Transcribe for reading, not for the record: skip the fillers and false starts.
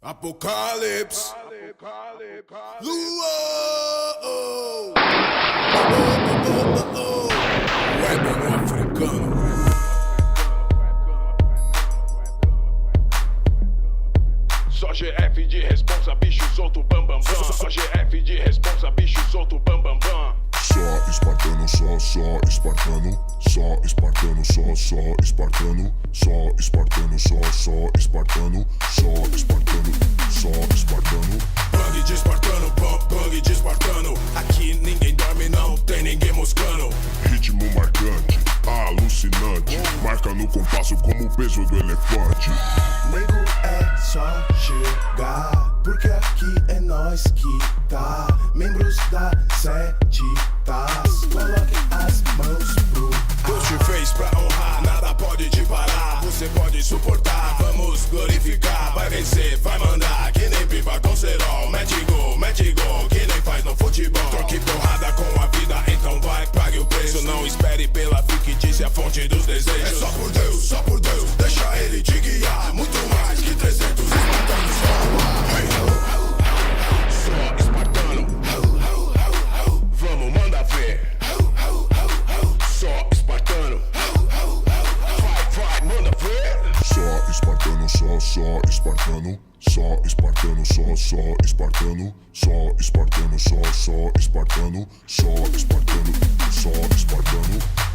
Apocalipse. Lua. Ébano africano. Só GF de responsa, bicho solto, bam bam bam. Só GF de responsa, bicho solto, bam bam bam. Só espartano, só espartano, só espartano, só espartano, só espartano, só espartano, só espartano, só espartano. Bang de espartano, bang de espartano. Aqui ninguém dorme, não tem ninguém moscando. Ritmo marcante, alucinante, marca no compasso como o peso do elefante. Nego é só chegar, porque aqui é nós que tá. Membros da sete tas, coloquem as mãos pro Deus te fez pra honrar, nada pode te parar. Você pode suportar, vamos glorificar. Vai vencer, vai mandar, que nem pipa com cerol. Mete gol, que nem faz no futebol. Troque porrada com a vida, então vai, pague o preço. Não espere pela fictícia fonte dos desejos. É só por Deus, deixa ele te guiar. Muito mais que 300 espartanos só espartano, vamos, manda ver. Só espartano, vai, manda ver. Só espartano, só espartano, só espartano, só espartano, só espartano, só espartano, só espartano, só espartano.